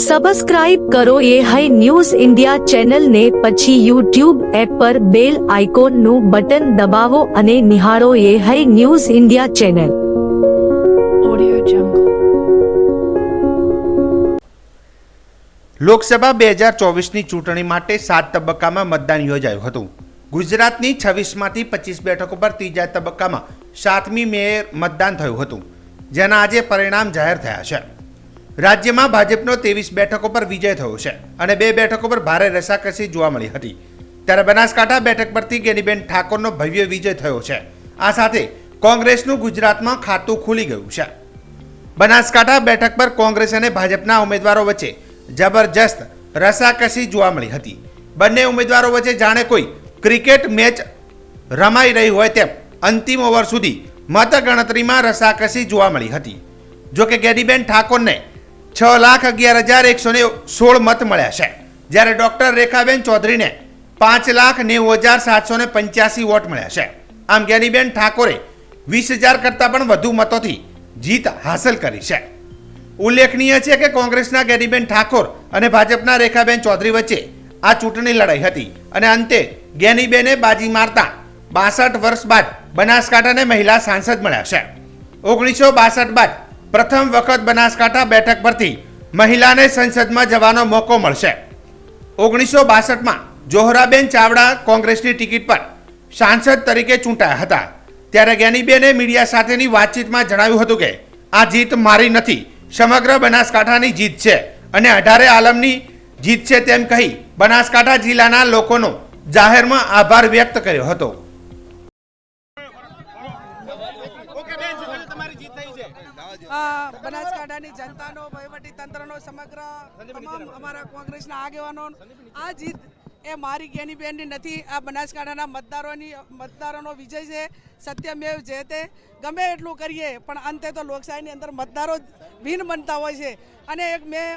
Subscribe કરો એ high news India ચેનલને, પછી યુટ્યુબ એપ પર બેલ આઇકોનનું બટન દબાવો અને નિહાળો એ high news India channel. Lok Sabha 2024ની ચૂંટણી માટે 7 તબક્કામાં મતદાન યોજાયું હતું. ગુજરાતની 26માંથી 25 બેઠકો પર ત્રીજા તબક્કામાં 7મી મેએ મતદાન થયું હતું, જેના આજે પરિણામ જાહેર થયા છે. રાજ્યમાં ભાજપનો 23 બેઠકો પર વિજય થયો છે અને 2 બેઠકો પર ભારે રસાકસી જોવા મળી હતી. ત્યારે બનાસકાંઠા બેઠક પરથી ગેનીબેન ઠાકોરનો ભવ્ય વિજય થયો છે. આ સાથે કોંગ્રેસનું ગુજરાતમાં ખાતું ખુલી ગયું છે. બનાસકાંઠા બેઠક પર કોંગ્રેસ અને ભાજપના ઉમેદવારો વચ્ચે જબરજસ્ત રસાકસી જોવા મળી હતી. બંને ઉમેદવારો વચ્ચે જાણે કોઈ ક્રિકેટ મેચ રમાઈ રહી હોય તેમ અંતિમ ઓવર સુધી મતગણતરીમાં રસાકસી જોવા મળી હતી. જોકે ગેનીબેન ઠાકોરને 6,11,116 મત મળ્યા છે, જ્યારે ડોક્ટર રેખાબેન ચૌધરીને 5,90,785 વોટ મળ્યા છે. આમ ગેનીબેન ઠાકોરે 20,000 કરતાં પણ વધુ મતોથી જીત હાંસલ કરી છે. ઉલ્લેખનીય છે કે કોંગ્રેસના ગેનીબેન ઠાકોર અને ભાજપના રેખાબેન ચૌધરી વચ્ચે આ ચૂંટણી લડાઈ હતી અને અંતે ગેનીબેને બાજી મારતા 62 વર્ષ બાદ બનાસકાંઠાને મહિલા સાંસદ મળ્યા છે. 1962 બાદ પ્રથમ વખત બનાસકાંઠા બેઠક પરથી મહિલાને સંસદમાં જવાનો મોકો મળશે. 1962માં જોહરાબેન ચાવડા કોંગ્રેસની ટિકિટ પર સાંસદ તરીકે ચૂંટાયા હતા. ત્યારે ગેનીબેને મીડિયા સાથેની વાતચીતમાં જણાવ્યું હતું કે આ જીત મારી નથી, સમગ્ર બનાસકાંઠાની જીત છે અને 18 આલમની જીત છે તેમ કહી બનાસકાંઠા જિલ્લાના લોકોનો જાહેરમાં આભાર વ્યક્ત કર્યો હતો. બનાસકાંઠાની જનતાનો, વહીવટી તંત્રનો, સમગ્ર તમામ અમારા કોંગ્રેસના આગેવાનો, આ જીત એ મારી ગેનીબેનની નથી, આ બનાસકાંઠાના મતદારોનો વિજય છે. સત્યમેવ જયતે. ગમે એટલું કરીએ પણ અંતે તો લોકશાહીની અંદર મતદારો ભિન્ન બનતા હોય છે અને એક મેં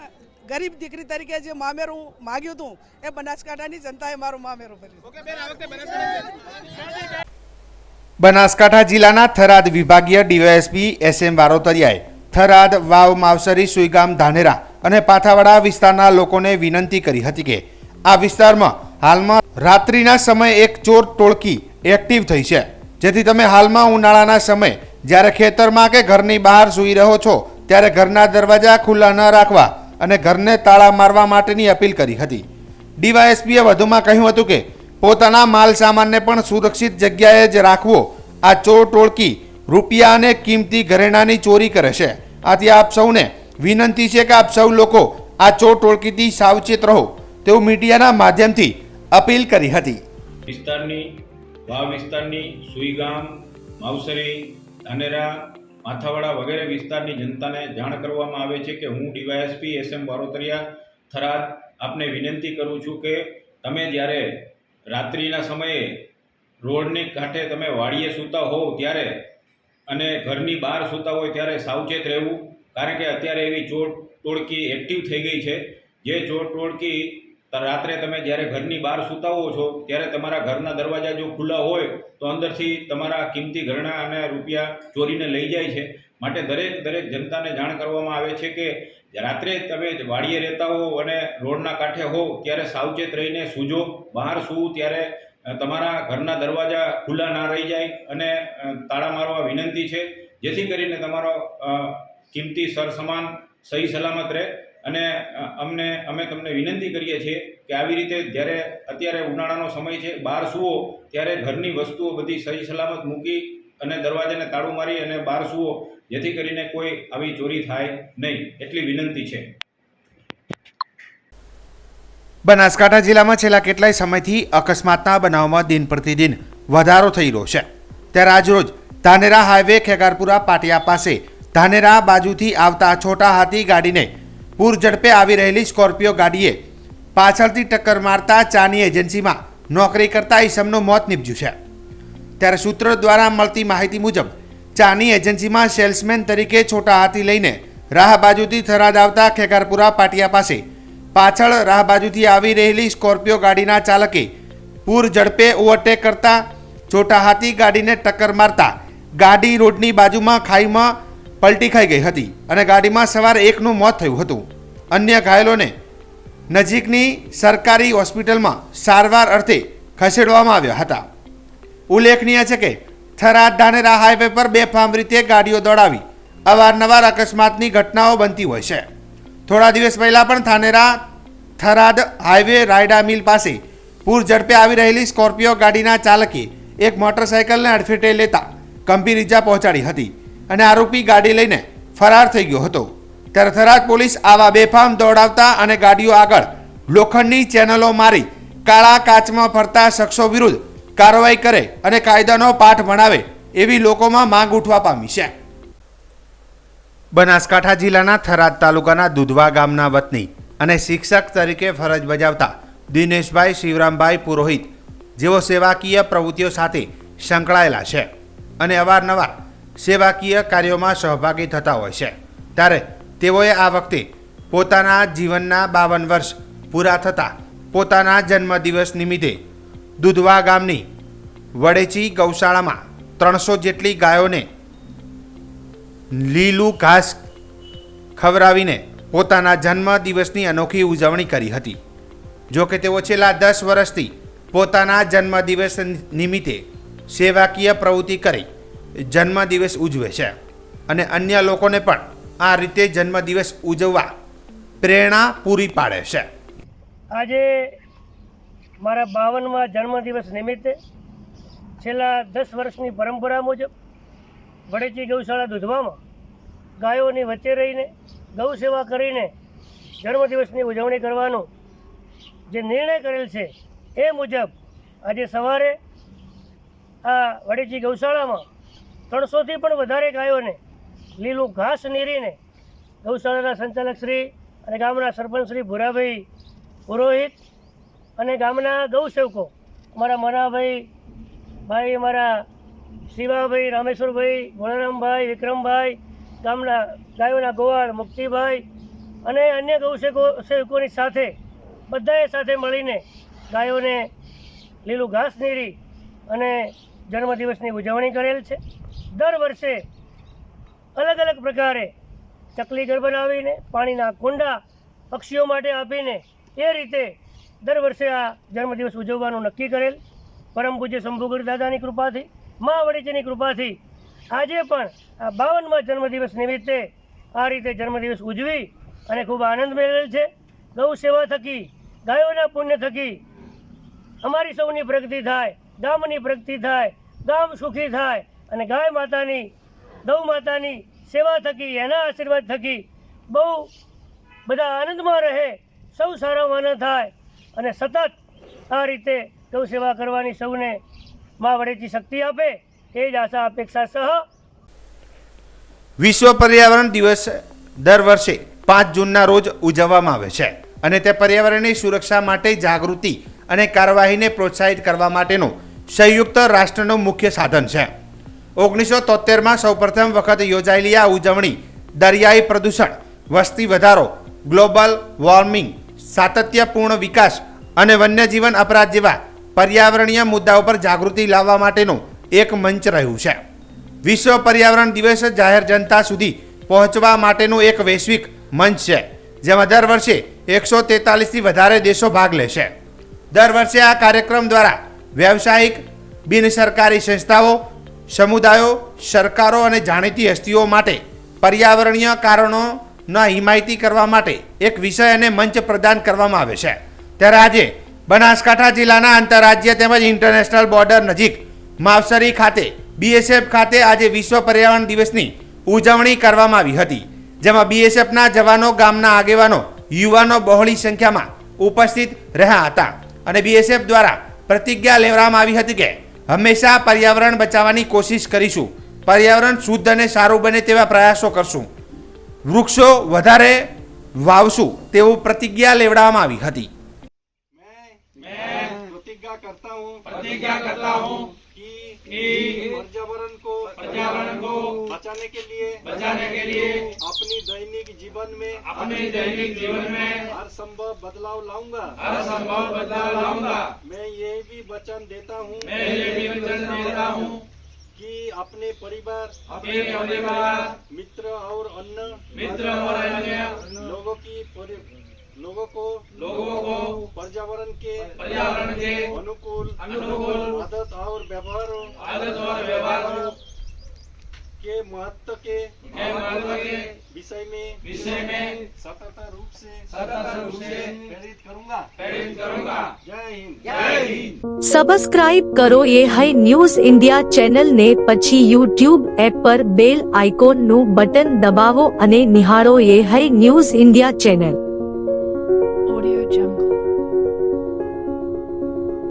ગરીબ દીકરી તરીકે જે મામેરું માગ્યું હતું એ બનાસકાંઠાની જનતાએ મારું મામેરું કર્યું. બનાસકાંઠા જિલ્લાના થરાદ વિભાગીય ડીવાયએસપી SM વારોતરિયાએ થરાદ, વાવ, માવસરી, સુઈગામ, ધાનેરા અને પાથાવાડા વિસ્તારના લોકોને વિનંતી કરી હતી કે આ વિસ્તારમાં હાલમાં રાત્રિના સમયે એક ચોર ટોળકી એક્ટિવ થઈ છે, જેથી તમે હાલમાં ઉનાળાના સમયે જ્યારે ખેતરમાં કે ઘરની બહાર સૂઈ રહ્યો છો ત્યારે ઘરના દરવાજા ખુલ્લા ન રાખવા અને ઘરને તાળા મારવા માટેની અપીલ કરી હતી. ડીવાયએસપીએ વધુમાં કહ્યું હતું કે પોતાના માલ સામાનને પણ સુરક્ષિત જગ્યાએ જ રાખવો. આ ચોર ટોળકી રૂપિયા અને કિંમતી ઘરેણાની ચોરી કરે છે. આથી આપ સૌને વિનંતી છે કે આપ સૌ લોકો આ ચોર ટોળકીથી સાવચેત રહો તેવું મીડિયાના માધ્યમથી અપીલ કરી હતી. વાવ વિસ્તારની, સુઈગામ, માવસરી, ધાનેરા, માથાવાડા વગેરે વિસ્તારની જનતાને જાણ કરવામાં આવે છે કે હું ડીવાયએસપી SM વારોતરિયા થરાદ આપને વિનંતી કરું છું કે તમે જ્યારે રાત્રિના સમયે રોડની કાંઠે તમે વાડીએ સૂતા હોવ ત્યારે અને ઘરની બહાર સૂતા હોય ત્યારે સાવચેત રહેવું, કારણ કે અત્યારે એવી ચોર ટોળકી એક્ટિવ થઈ ગઈ છે. જે ચોર ટોળકી રાત્રે તમે જ્યારે ઘરની બહાર સૂતા હો છો ત્યારે તમારા ઘરના દરવાજા જો ખુલ્લા હોય તો અંદરથી તમારા કિંમતી ઘરેણાં અને રૂપિયા ચોરીને લઈ જાય છે. માટે દરેક જનતાને જાણ કરવામાં આવે છે કે રાત્રે તમે વાડીએ રહેતા હો અને રોડના કાંઠે હો ત્યારે સાવચેત રહીને સૂજો. બહાર સૂવું ત્યારે તમારા ઘરના દરવાજા ખુલ્લા ના રહી જાય અને તાળા મારવા વિનંતી છે, જેથી કરીને તમારો કિંમતી સરસામાન સહી સલામત રહે. અને અમે તમને વિનંતી કરીએ છીએ કે આવી રીતે જ્યારે અત્યારે ઉનાળાનો સમય છે, બહાર સૂવો ત્યારે ઘરની વસ્તુઓ બધી સહી સલામત મૂકી અને દરવાજાને તાળું મારી અને બહાર સૂવો, જેથી કરીને કોઈ આવી ચોરી થાય નહીં, એટલી વિનંતી છે. બનાસકાંઠા જિલ્લામાં છેલ્લા કેટલાય સમયથી અકસ્માતના બનાવમાં દિન પ્રતિદિન વધારો થઈ રહ્યો છે. ત્યારે આજરોજ ધાનેરા હાઈવે ખેગારપુરા પાટિયા પાસે ધાનેરા બાજુથી આવતા છોટા હાથી ગાડીને પૂર ઝડપે આવી રહેલી સ્કોર્પિયો ગાડીએ પાછળથી ટક્કર મારતા ચાની એજન્સીમાં નોકરી કરતા ઈસમનું મોત નીપજ્યું છે. ત્યારે સૂત્રો દ્વારા મળતી માહિતી મુજબ ચાની એજન્સીમાં સેલ્સમેન તરીકે છોટા હાથી લઈને રાહ બાજુથી થરાદ આવતા ખેગારપુરા પાટિયા પાસે પાછળ રાહ બાજુથી આવી રહેલી સ્કોર્પિયો ગાડીના ચાલકે પૂર ઝડપે ઓવરટેક કરતા છોટા હાથી ગાડીને ટક્કર મારતા ગાડી રોડની બાજુમાં ખાઈમાં પલટી ખાઈ ગઈ હતી અને ગાડીમાં સવાર એકનું મોત થયું હતું. અન્ય ઘાયલોને નજીકની સરકારી હોસ્પિટલમાં સારવાર અર્થે ખસેડવામાં આવ્યા હતા. ઉલ્લેખનીય છે કે થરાદ ધાનેરા હાઈવે પર બેફામ રીતે ગાડીઓ દોડાવી અવારનવાર અકસ્માતની ઘટનાઓ બનતી હોય છે. થોડા દિવસ પહેલાં પણ ધાનેરા થરાદ હાઈવે રાયડા મિલ પાસે પૂર ઝડપે આવી રહેલી સ્કોર્પિયો ગાડીના ચાલકે એક મોટરસાઇકલને અડફેટે લેતા ગંભીર ઇજા પહોંચાડી હતી અને આરોપી ગાડી લઈને ફરાર થઈ ગયો હતો. ત્યારે થરાદ પોલીસ આવા બેફામ દોડાવતા અને ગાડીઓ આગળ લોખંડની ચેનલો મારી કાળા કાચમાં ફરતા શખ્સો વિરુદ્ધ કાર્યવાહી કરે અને કાયદાનો પાઠ ભણાવે એવી લોકોમાં માંગ ઉઠવા પામી છે. બનાસકાંઠા જિલ્લાના થરાદ તાલુકાના દુધવા ગામના વતની અને શિક્ષક તરીકે ફરજ બજાવતા દિનેશભાઈ શિવરામભાઈ પુરોહિત જેઓ સેવાકીય પ્રવૃત્તિઓ સાથે સંકળાયેલા છે અને અવારનવાર સેવાકીય કાર્યોમાં સહભાગી થતા હોય છે. ત્યારે તેઓએ આ વખતે પોતાના જીવનના 52 વર્ષ પૂરા થતા પોતાના જન્મદિવસ નિમિત્તે દુધવા ગામની વડેચી ગૌશાળામાં 300 જેટલી ગાયોને લીલું ઘાસ ખવડાવીને પોતાના જન્મદિવસની અનોખી ઉજવણી કરી હતી. જો કે તેઓ છેલ્લા 10 વર્ષથી પોતાના જન્મદિવસ નિમિત્તે સેવાકીય પ્રવૃત્તિ કરી જન્મદિવસ ઉજવે છે અને અન્ય લોકોને પણ આ રીતે જન્મદિવસ ઉજવવા પ્રેરણા પૂરી પાડે છે. આજે મારા 52મા જન્મદિવસ નિમિત્તે છેલ્લા 10 વર્ષની પરંપરા મુજબ વડેચી ગૌશાળા દુધવામાં ગાયોની વચ્ચે રહીને ગૌ સેવા કરીને જન્મદિવસની ઉજવણી કરવાનો જે નિર્ણય કરેલ છે એ મુજબ આજે સવારે આ વડેચી ગૌશાળામાં 300થી પણ વધારે ગાયોને લીલું ઘાસ નીરીને ગૌશાળાના સંચાલક શ્રી અને ગામના સરપંચ શ્રી ભૂરાભાઈ પુરોહિત અને ગામના ગૌસેવકો અમારા મનાભાઈ અમારા શિવાભાઈ, રામેશ્વરભાઈ, ગોળારામભાઈ, વિક્રમભાઈ, ગામના ગાયોના ગોવાળ મુક્તિભાઈ અને અન્ય ગૌસેવકોની સાથે બધાએ સાથે મળીને ગાયોને લીલું ઘાસ નીરી અને જન્મદિવસની ઉજવણી કરેલ છે. દર વર્ષે અલગ અલગ પ્રકારે ચકલી ઘર બનાવીને પાણીના કુંડા પક્ષીઓ માટે આપીને એ રીતે દર વર્ષે આ જન્મદિવસ ઉજવવાનું નક્કી કરેલ. પરમ પૂજ્ય શંભુગઢ દાદાની કૃપાથી, મા વડેચીની કૃપાથી આજે પણ આ 52મા જન્મદિવસ નિમિત્તે આ રીતે જન્મદિવસ ઉજવી અને ખૂબ આનંદ મેળવેલ છે. ગૌ સેવા થકી, ગાયોના પુણ્ય થકી અમારી સૌની પ્રગતિ થાય, ગામની પ્રગતિ થાય, ગામ સુખી થાય અને ગાય માતાની, ગૌ માતાની સેવા થકી, એના આશીર્વાદ થકી બહુ બધા આનંદમાં રહે, સૌ સારા માના થાય અને સતત આ રીતે ગૌ સેવા કરવાની સૌને મા વડેચી શક્તિ આપે એ જ આશા અપેક્ષા સહ. વિશ્વ પર્યાવરણ દિવસ દર વર્ષે 5 જૂનના રોજ ઉજવવામાં આવે છે અને તે પર્યાવરણની સુરક્ષા માટે જાગૃતિ અને કાર્યવાહીને પ્રોત્સાહિત કરવા માટેનું સંયુક્ત રાષ્ટ્રનું મુખ્ય સાધન છે. 1973માં સૌપ્રથમ વખત યોજાયેલી આ ઉજવણી દરિયાઈ પ્રદૂષણ, વસ્તી વધારો, ગ્લોબલ વોર્મિંગ, સાતત્યપૂર્ણ વિકાસ અને વન્યજીવન અપરાધ જેવા પર્યાવરણીય મુદ્દાઓ પર જાગૃતિ લાવવા માટેનું એક મંચ રહ્યું છે. વિશ્વ પર્યાવરણ દિવસ જાહેર જનતા સુધી પહોંચવા માટેનું એક વૈશ્વિક મંચ છે જેમાં દર વર્ષે 143થી વધારે દેશો ભાગ લેશે. દર વર્ષે આ કાર્યક્રમ દ્વારા વ્યવસાયિક, બિનસરકારી સંસ્થાઓ, સમુદાયો, સરકારો અને જાણીતી હસ્તીઓ માટે પર્યાવરણીય કારણોના હિમાયતી કરવા માટે એક વિષય અને મંચ પ્રદાન કરવામાં આવે છે. ત્યારે આજે બનાસકાંઠા જિલ્લાના આંતરરાજ્ય તેમજ ઇન્ટરનેશનલ બોર્ડર નજીક માવસરી ખાતે BSF ખાતે આજે વિશ્વ પર્યાવરણ દિવસની ઉજવણી કરવામાં આવી હતી, જેમાં BSFના જવાનો, ગામના આગેવાનો, યુવાનો બહોળી સંખ્યામાં ઉપસ્થિત રહ્યા હતા અને BSF દ્વારા પ્રતિજ્ઞા લેવામાં આવી હતી કે હંમેશા પર્યાવરણ બચાવવાની કોશિશ કરીશું, પર્યાવરણ શુદ્ધ અને સારું બને તેવા પ્રયાસો કરશું, વૃક્ષો વધારે વાવશું તેવું પ્રતિજ્ઞા લેવડાવવામાં આવી હતી. प्रतिज्ञा करता हूँ कि पर्यावरण को बचाने के लिए अपनी दैनिक जीवन में हर संभव बदलाव लाऊंगा। मैं ये भी वचन देता हूँ कि अपने परिवार मित्र और अन्य लोगों को पर्यावरण के अनुकूल आदत और व्यवहारों के महत्व के विषय में सतत रूप से प्रेरित करूंगा। जय हिंद। સબસ્ક્રાઇબ કરો એ હાઈ ન્યૂઝ ઇન્ડિયા ચેનલ ને પછી યુટ્યુબ એપ પર બેલ આઇકોન નું બટન દબાવો અને નિહાળો એ હાઈ ન્યૂઝ ઇન્ડિયા ચેનલ।